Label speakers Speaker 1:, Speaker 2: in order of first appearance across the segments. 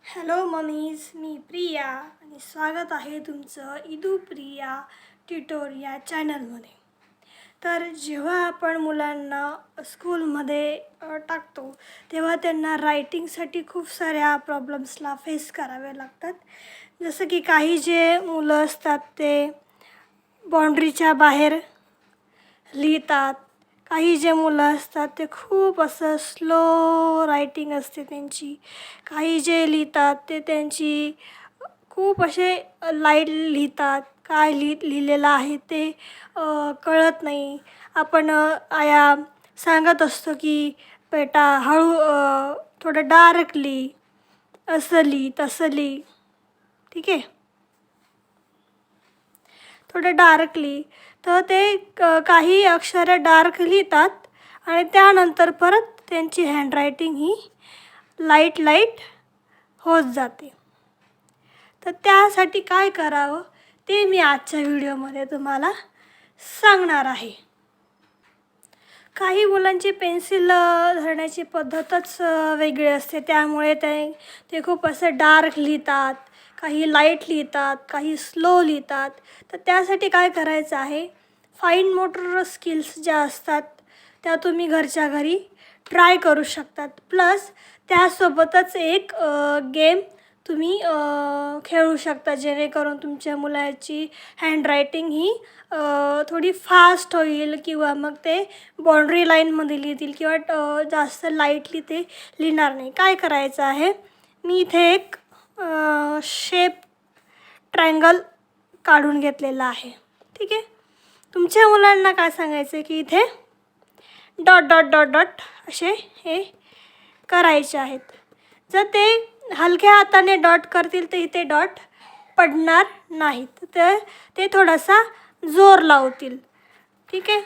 Speaker 1: Hello mummies, मी प्रिया आणि स्वागत आहे तुमचं इदू प्रिया ट्युटोरिया चॅनलमध्ये. तर जेव्हा आपण मुलांना स्कूलमध्ये टाकतो तेव्हा त्यांना रायटिंगसाठी खूप साऱ्या प्रॉब्लेम्सला फेस करावे लागतात. जसं की काही जे मुलं असतात ते बाउंड्रीच्या बाहेर लिहितात, काही जे मुलं असतात ते खूप असं स्लो रायटिंग असते त्यांची, काही जे लिहितात ते त्यांची खूप असे लाईट लिहितात, काय लिहिलेलं आहे ते कळत नाही. आपण आया सांगत असतो की बेटा हळू थोडं डार्क लिही, असं लिही तसं लिही, ठीक आहे, थोडं डार्कली. तर ते काही अक्षरं डार्क लिहितात आणि त्यानंतर परत त्यांची हँडरायटिंग ही लाईट होत जाते. तर त्यासाठी काय करावं ते मी आजच्या व्हिडिओमध्ये तुम्हाला सांगणार आहे. काही मुलांची पेन्सिल धरण्याची पद्धतच वेगळी असते, त्यामुळे ते खूप असं डार्क लिहितात, काही लाईट लिहितात, काही स्लो लिहितात. तर त्यासाठी काय करायचं आहे, फाईन मोटर स्किल्स ज्या असतात त्या तुम्ही घरच्या घरी ट्राय करू शकतात. प्लस त्यासोबतच एक गेम तुम्ही खेळू शकता, जेणेकरून तुमच्या मुलाची हँडरायटिंग ही थोडी फास्ट होईल, किंवा मग ते बाउंड्री लाईनमध्ये लिहितील किंवा जास्त लाईटली ते लिहिणार नाही. काय करायचं आहे, मी इथे एक शेप ट्रायंगल काढून घेतलेला आहे, ठीक आहे. तुमच्या मुलांना काय सांगायचं आहे की इथे डॉट डॉट डॉट डॉट असे हे करायचे आहेत. जर ते हलक्या हाताने डॉट करतील तर इथे डॉट पडणार नाहीत, तर ते थोडासा जोर लावतील, ठीक आहे.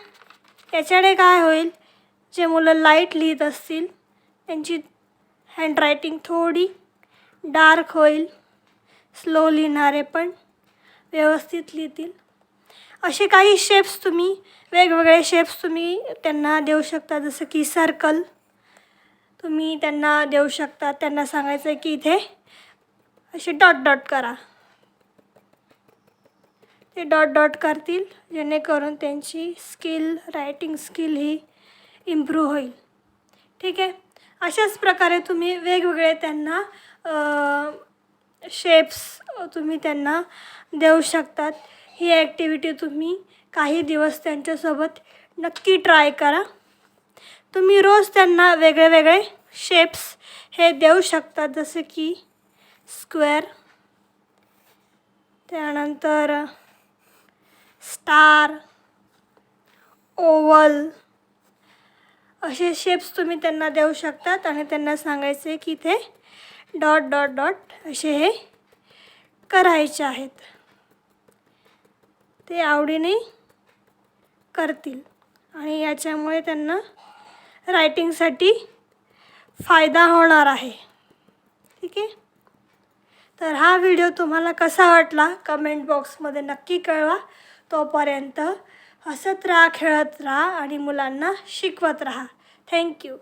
Speaker 1: याच्याने काय होईल, जे मुलं लाईट लिहित असतील त्यांची हँडरायटिंग थोडी डार्क होईल, स्लो लिहिणारे पण व्यवस्थित लिहितील. असे काही शेप्स तुम्ही वेगवेगळे शेप्स तुम्ही त्यांना देऊ शकता, जसं की सर्कल तुम्ही त्यांना देऊ शकता. त्यांना सांगायचं आहे की इथे असे डॉट डॉट करा, ते डॉट डॉट करतील, जेणेकरून त्यांची रायटिंग स्किल ही इम्प्रूव्ह होईल, ठीक आहे. अशाच प्रकारे तुम्ही वेगवेगळे त्यांना शेप्स तुम्ही त्यांना देऊ शकतात. ही ॲक्टिव्हिटी तुम्ही काही दिवस त्यांच्यासोबत नक्की ट्राय करा. तुम्ही रोज त्यांना वेगळे वेगळे शेप्स हे देऊ शकतात, जसं की स्क्वेअर, त्यानंतर स्टार, ओवल, असे शेप्स तुम्ही त्यांना देऊ शकतात. आणि त्यांना सांगायचं आहे की इथे डॉट डॉट डॉट असे हे करायचे आहेत. ते आवडीने करतील आणि याच्यामुळे त्यांना रायटिंगसाठी फायदा होणार आहे, ठीक आहे. तर हा व्हिडिओ तुम्हाला कसा वाटला कमेंट बॉक्समध्ये नक्की कळवा. तोपर्यंत हसत राहा, खेळत राहा आणि मुलांना शिकवत राहा. थँक्यू.